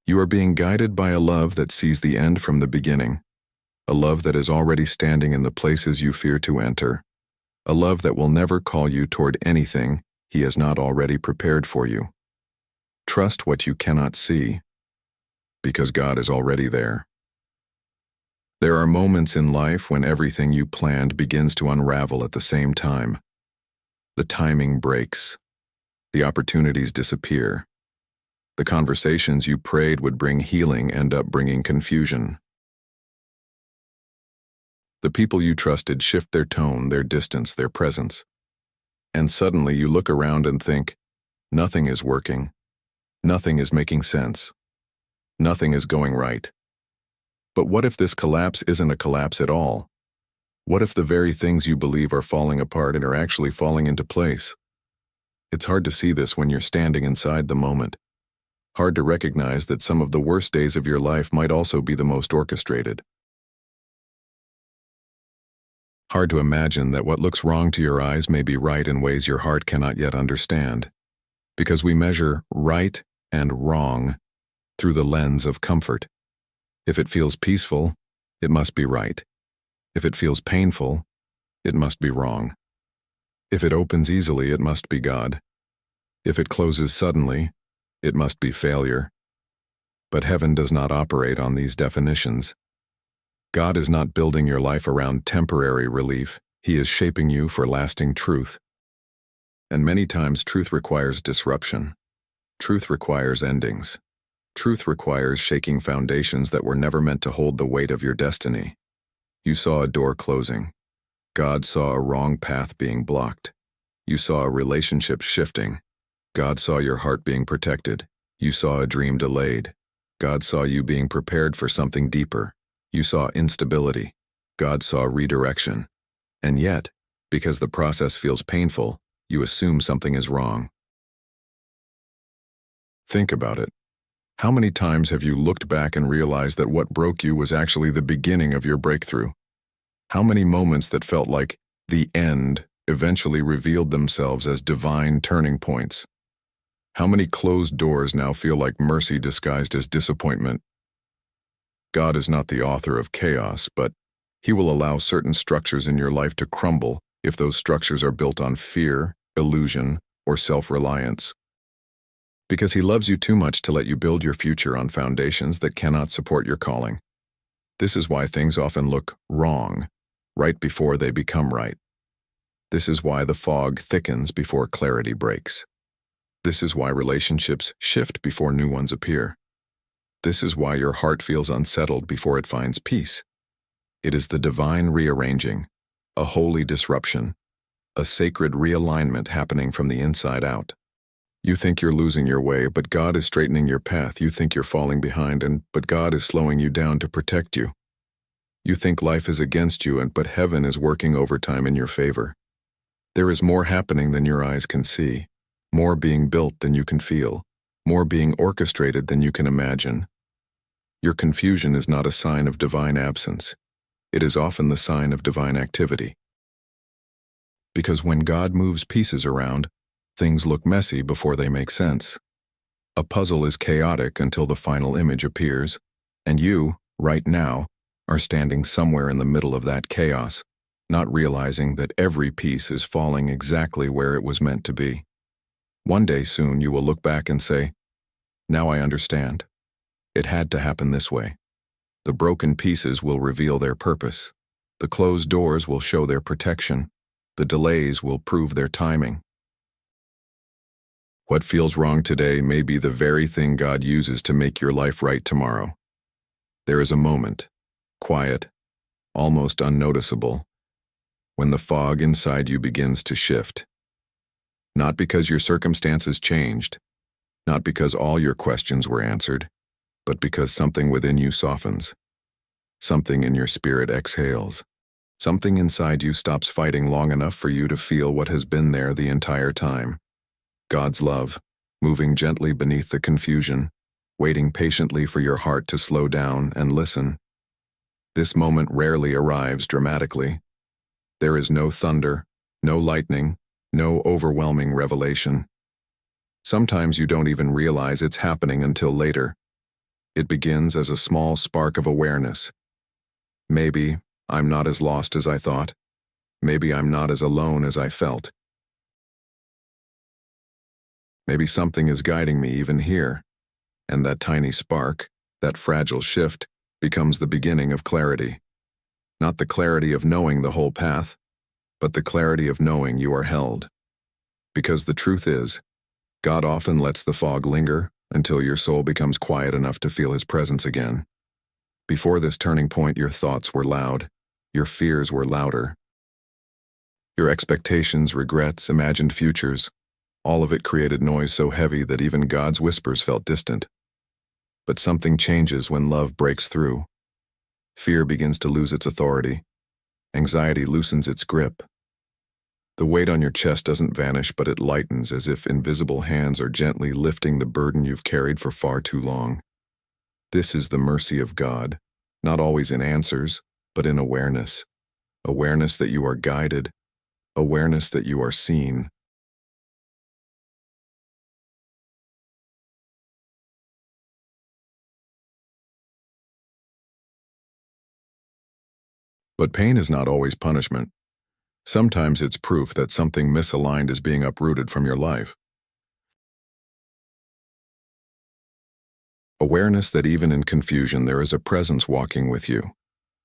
You are being guided by a love that sees the end from the beginning, a love that is already standing in the places you fear to enter, a love that will never call you toward anything He has not already prepared for you. Trust what you cannot see, because God is already there. There are moments in life when everything you planned begins to unravel at the same time. The timing breaks. The opportunities disappear. The conversations you prayed would bring healing end up bringing confusion. The people you trusted shift their tone, their distance, their presence. And suddenly you look around and think, nothing is working. Nothing is making sense. Nothing is going right. But what if this collapse isn't a collapse at all? What if the very things you believe are falling apart and are actually falling into place? It's hard to see this when you're standing inside the moment. Hard to recognize that some of the worst days of your life might also be the most orchestrated. Hard to imagine that what looks wrong to your eyes may be right in ways your heart cannot yet understand. Because we measure right and wrong through the lens of comfort. If it feels peaceful, it must be right. If it feels painful, it must be wrong. If it opens easily, it must be God. If it closes suddenly, it must be failure. But heaven does not operate on these definitions. God is not building your life around temporary relief. He is shaping you for lasting truth. And many times truth requires disruption. Truth requires endings. Truth requires shaking foundations that were never meant to hold the weight of your destiny. You saw a door closing. God saw a wrong path being blocked. You saw a relationship shifting. God saw your heart being protected. You saw a dream delayed. God saw you being prepared for something deeper. You saw instability. God saw redirection. And yet, because the process feels painful, you assume something is wrong. Think about it. How many times have you looked back and realized that what broke you was actually the beginning of your breakthrough? How many moments that felt like the end eventually revealed themselves as divine turning points? How many closed doors now feel like mercy disguised as disappointment? God is not the author of chaos, but He will allow certain structures in your life to crumble if those structures are built on fear, illusion, or self-reliance. Because He loves you too much to let you build your future on foundations that cannot support your calling. This is why things often look wrong right before they become right. This is why the fog thickens before clarity breaks. This is why relationships shift before new ones appear. This is why your heart feels unsettled before it finds peace. It is the divine rearranging, a holy disruption, a sacred realignment happening from the inside out. You think you're losing your way, but God is straightening your path. You think you're falling behind, but God is slowing you down to protect you. You think life is against you, but heaven is working overtime in your favor. There is more happening than your eyes can see, more being built than you can feel, more being orchestrated than you can imagine. Your confusion is not a sign of divine absence. It is often the sign of divine activity. Because when God moves pieces around, things look messy before they make sense. A puzzle is chaotic until the final image appears, and you, right now, are standing somewhere in the middle of that chaos, not realizing that every piece is falling exactly where it was meant to be. One day soon you will look back and say, "Now I understand. It had to happen this way." The broken pieces will reveal their purpose. The closed doors will show their protection. The delays will prove their timing. What feels wrong today may be the very thing God uses to make your life right tomorrow. There is a moment, quiet, almost unnoticeable, when the fog inside you begins to shift. Not because your circumstances changed, not because all your questions were answered, but because something within you softens. Something in your spirit exhales. Something inside you stops fighting long enough for you to feel what has been there the entire time. God's love, moving gently beneath the confusion, waiting patiently for your heart to slow down and listen. This moment rarely arrives dramatically. There is no thunder, no lightning, no overwhelming revelation. Sometimes you don't even realize it's happening until later. It begins as a small spark of awareness. Maybe I'm not as lost as I thought. Maybe I'm not as alone as I felt. Maybe something is guiding me even here, and that tiny spark, that fragile shift, becomes the beginning of clarity. Not the clarity of knowing the whole path, but the clarity of knowing you are held. Because the truth is, God often lets the fog linger until your soul becomes quiet enough to feel His presence again. Before this turning point, your thoughts were loud, your fears were louder. Your expectations, regrets, imagined futures, all of it created noise so heavy that even God's whispers felt distant. But something changes when love breaks through. Fear begins to lose its authority. Anxiety loosens its grip. The weight on your chest doesn't vanish, but it lightens as if invisible hands are gently lifting the burden you've carried for far too long. This is the mercy of God, not always in answers, but in awareness. Awareness that you are guided. Awareness that you are seen. But pain is not always punishment. Sometimes it's proof that something misaligned is being uprooted from your life. Awareness that even in confusion there is a presence walking with you.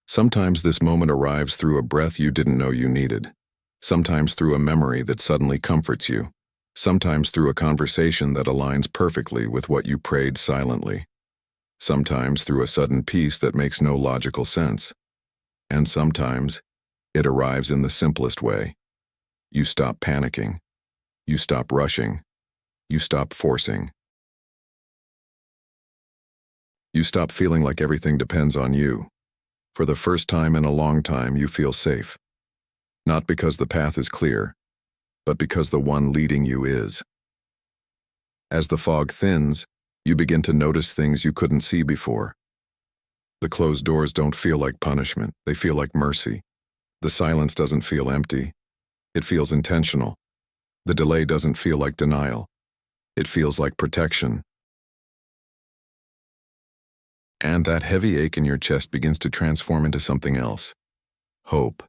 Sometimes this moment arrives through a breath you didn't know you needed. Sometimes through a memory that suddenly comforts you. Sometimes through a conversation that aligns perfectly with what you prayed silently. Sometimes through a sudden peace that makes no logical sense. And sometimes it arrives in the simplest way. You stop panicking. You stop rushing. You stop forcing. You stop feeling like everything depends on you. For the first time in a long time, you feel safe. Not because the path is clear, but because the one leading you is. As the fog thins, you begin to notice things you couldn't see before. The closed doors don't feel like punishment, they feel like mercy. The silence doesn't feel empty, it feels intentional. The delay doesn't feel like denial, it feels like protection. And that heavy ache in your chest begins to transform into something else. Hope.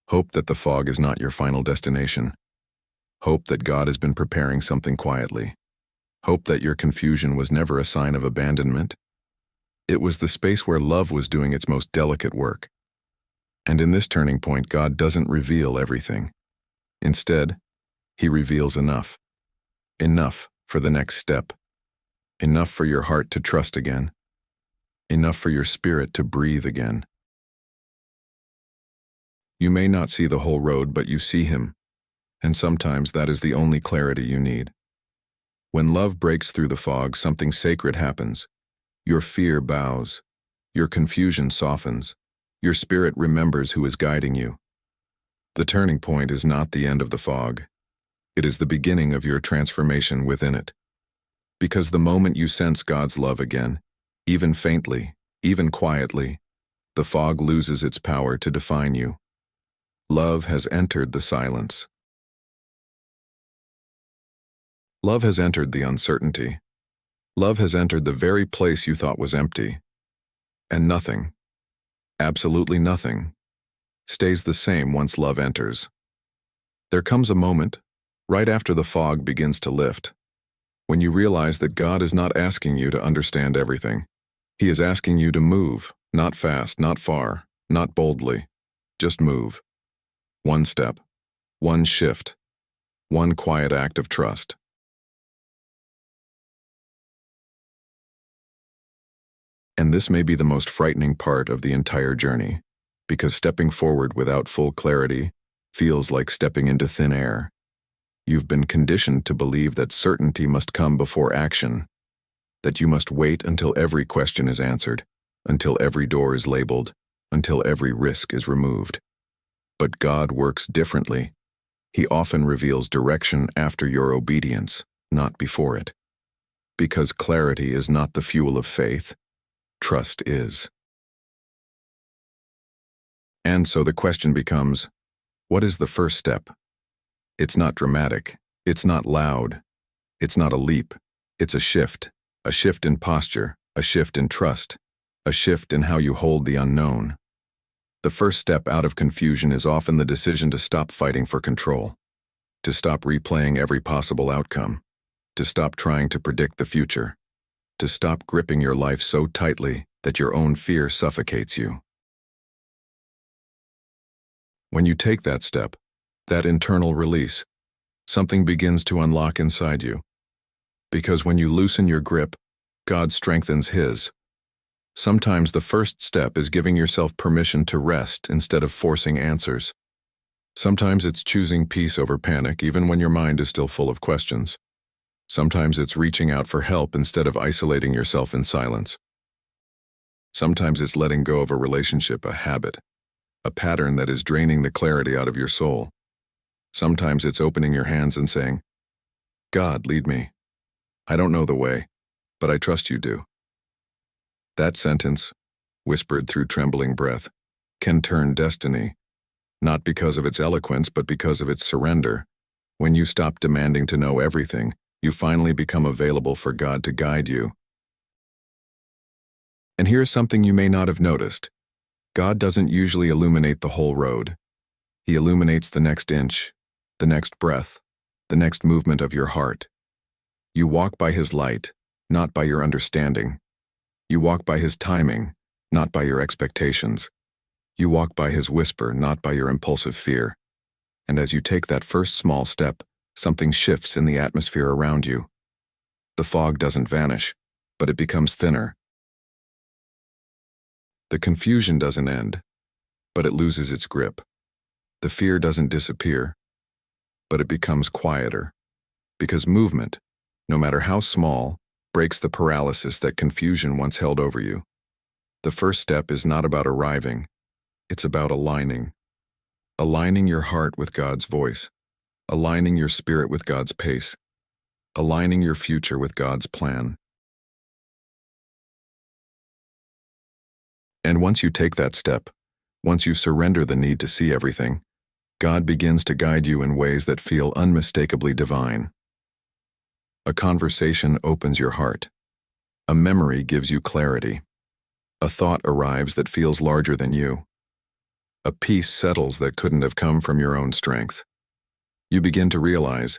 Hope that the fog is not your final destination. Hope that God has been preparing something quietly. Hope that your confusion was never a sign of abandonment. It was the space where love was doing its most delicate work. And in this turning point, God doesn't reveal everything. Instead, He reveals enough. Enough for the next step. Enough for your heart to trust again. Enough for your spirit to breathe again. You may not see the whole road, but you see Him. And sometimes that is the only clarity you need. When love breaks through the fog, something sacred happens. Your fear bows. Your confusion softens. Your spirit remembers who is guiding you. The turning point is not the end of the fog. It is the beginning of your transformation within it. Because the moment you sense God's love again, even faintly, even quietly, the fog loses its power to define you. Love has entered the silence. Love has entered the uncertainty. Love has entered the very place you thought was empty. And nothing, absolutely nothing, stays the same once love enters. There comes a moment, right after the fog begins to lift, when you realize that God is not asking you to understand everything. He is asking you to move, not fast, not far, not boldly, just move. One step, one shift, one quiet act of trust. And this may be the most frightening part of the entire journey, because stepping forward without full clarity feels like stepping into thin air. You've been conditioned to believe that certainty must come before action, that you must wait until every question is answered, until every door is labeled, until every risk is removed. But God works differently. He often reveals direction after your obedience, not before it. Because clarity is not the fuel of faith, trust is. And so the question becomes, what is the first step? It's not dramatic, it's not loud, it's not a leap, it's a shift in posture, a shift in trust, a shift in how you hold the unknown. The first step out of confusion is often the decision to stop fighting for control, to stop replaying every possible outcome, to stop trying to predict the future, to stop gripping your life so tightly that your own fear suffocates you. When you take that step, that internal release, something begins to unlock inside you. Because when you loosen your grip, God strengthens His. Sometimes the first step is giving yourself permission to rest instead of forcing answers. Sometimes it's choosing peace over panic even when your mind is still full of questions. Sometimes it's reaching out for help instead of isolating yourself in silence. Sometimes it's letting go of a relationship, a habit, a pattern that is draining the clarity out of your soul. Sometimes it's opening your hands and saying, God, lead me. I don't know the way, but I trust you do. That sentence, whispered through trembling breath, can turn destiny, not because of its eloquence, but because of its surrender. When you stop demanding to know everything, you finally become available for God to guide you. And here's something you may not have noticed. God doesn't usually illuminate the whole road. He illuminates the next inch, the next breath, the next movement of your heart. You walk by His light, not by your understanding. You walk by His timing, not by your expectations. You walk by His whisper, not by your impulsive fear. And as you take that first small step, something shifts in the atmosphere around you. The fog doesn't vanish, but it becomes thinner. The confusion doesn't end, but it loses its grip. The fear doesn't disappear, but it becomes quieter. Because movement, no matter how small, breaks the paralysis that confusion once held over you. The first step is not about arriving, it's about aligning. Aligning your heart with God's voice, aligning your spirit with God's pace, aligning your future with God's plan. And once you take that step, once you surrender the need to see everything, God begins to guide you in ways that feel unmistakably divine. A conversation opens your heart. A memory gives you clarity. A thought arrives that feels larger than you. A peace settles that couldn't have come from your own strength. You begin to realize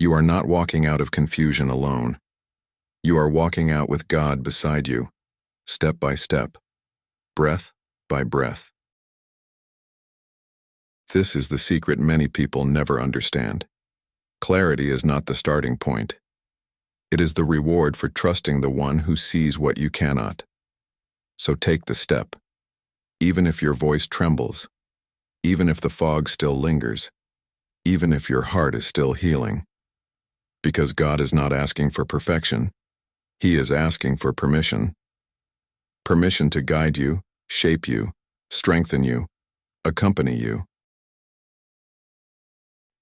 you are not walking out of confusion alone. You are walking out with God beside you, step by step, breath by breath. This is the secret many people never understand. Clarity is not the starting point. It is the reward for trusting the one who sees what you cannot. So take the step. Even if your voice trembles, even if the fog still lingers, even if your heart is still healing. Because God is not asking for perfection. He is asking for permission. Permission to guide you, shape you, strengthen you, accompany you.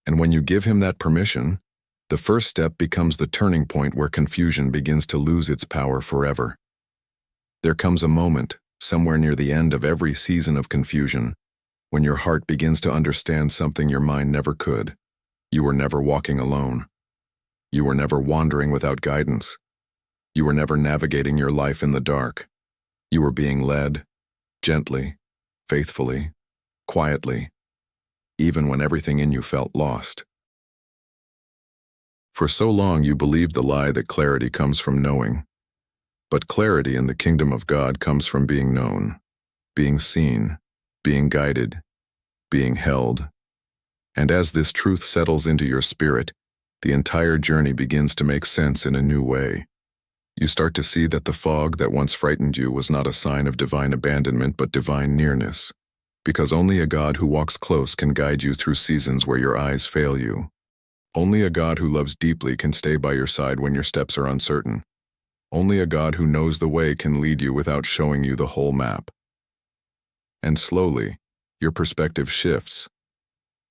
And when you give him that permission, the first step becomes the turning point where confusion begins to lose its power forever. There comes a moment, somewhere near the end of every season of confusion, when your heart begins to understand something your mind never could. You were never walking alone. You were never wandering without guidance. You were never navigating your life in the dark. You were being led, gently, faithfully, quietly, even when everything in you felt lost. For so long you believed the lie that clarity comes from knowing. But clarity in the kingdom of God comes from being known, being seen, being guided, being held. And as this truth settles into your spirit, the entire journey begins to make sense in a new way. You start to see that the fog that once frightened you was not a sign of divine abandonment but divine nearness, because only a God who walks close can guide you through seasons where your eyes fail you. Only a God who loves deeply can stay by your side when your steps are uncertain. Only a God who knows the way can lead you without showing you the whole map. And slowly, your perspective shifts.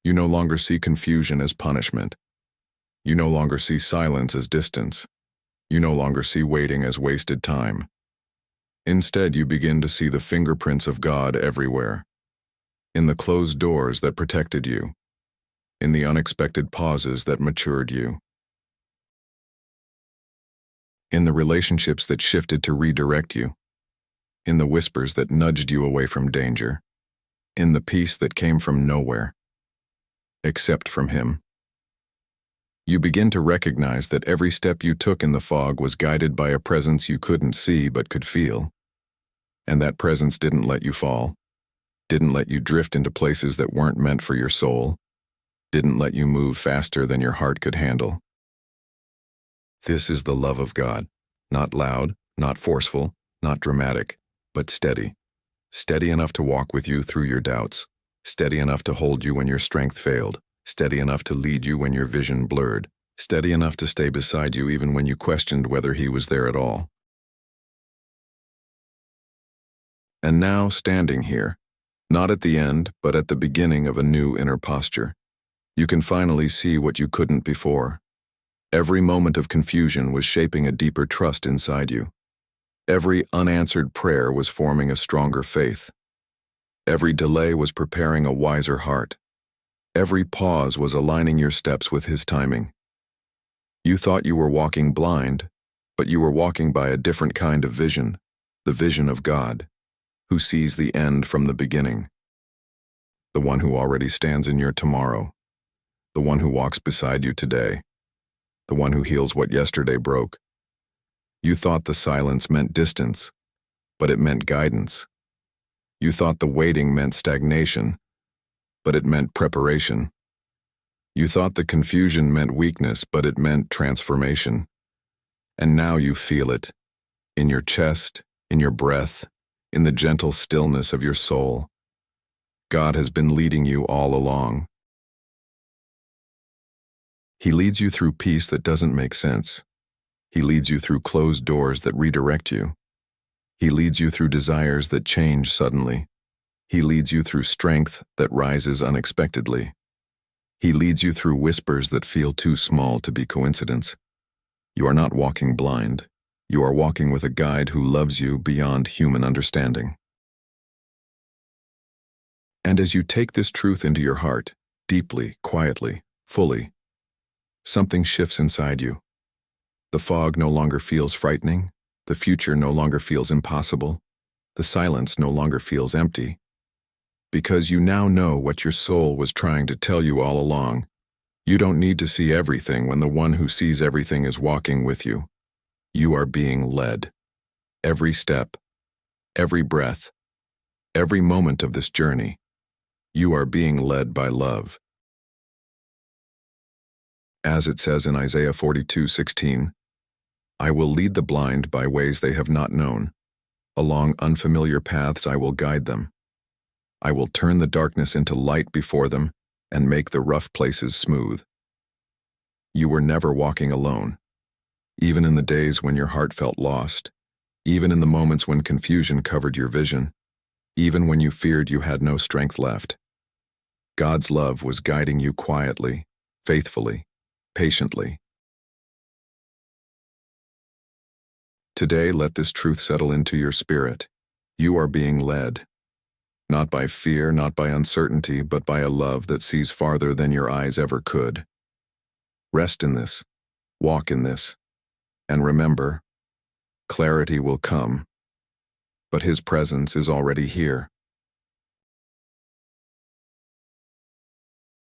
You no longer see confusion as punishment. You no longer see silence as distance. You no longer see waiting as wasted time. Instead, you begin to see the fingerprints of God everywhere. In the closed doors that protected you. In the unexpected pauses that matured you. In the relationships that shifted to redirect you. In the whispers that nudged you away from danger. In the peace that came from nowhere. Except from Him. You begin to recognize that every step you took in the fog was guided by a presence you couldn't see but could feel. And that presence didn't let you fall, didn't let you drift into places that weren't meant for your soul, didn't let you move faster than your heart could handle. This is the love of God, not loud, not forceful, not dramatic, but steady. Steady enough to walk with you through your doubts, steady enough to hold you when your strength failed, steady enough to lead you when your vision blurred, steady enough to stay beside you even when you questioned whether He was there at all. And now, standing here, not at the end, but at the beginning of a new inner posture, you can finally see what you couldn't before. Every moment of confusion was shaping a deeper trust inside you. Every unanswered prayer was forming a stronger faith. Every delay was preparing a wiser heart. Every pause was aligning your steps with His timing. You thought you were walking blind, but you were walking by a different kind of vision, the vision of God, who sees the end from the beginning. The one who already stands in your tomorrow. The one who walks beside you today. The one who heals what yesterday broke. You thought the silence meant distance, but it meant guidance. You thought the waiting meant stagnation, but it meant preparation. You thought the confusion meant weakness, but it meant transformation. And now you feel it, in your chest, in your breath, in the gentle stillness of your soul. God has been leading you all along. He leads you through peace that doesn't make sense. He leads you through closed doors that redirect you. He leads you through desires that change suddenly. He leads you through strength that rises unexpectedly. He leads you through whispers that feel too small to be coincidence. You are not walking blind. You are walking with a guide who loves you beyond human understanding. And as you take this truth into your heart, deeply, quietly, fully, something shifts inside you. The fog no longer feels frightening. The future no longer feels impossible. The silence no longer feels empty. Because you now know what your soul was trying to tell you all along. You don't need to see everything when the one who sees everything is walking with you. You are being led. Every step, every breath, every moment of this journey, you are being led by love. As it says in Isaiah 42:16, I will lead the blind by ways they have not known. Along unfamiliar paths I will guide them. I will turn the darkness into light before them and make the rough places smooth. You were never walking alone. Even in the days when your heart felt lost, even in the moments when confusion covered your vision, even when you feared you had no strength left. God's love was guiding you quietly, faithfully, patiently. Today, let this truth settle into your spirit. You are being led. Not by fear, not by uncertainty, but by a love that sees farther than your eyes ever could. Rest in this, walk in this, and remember, clarity will come, but His presence is already here.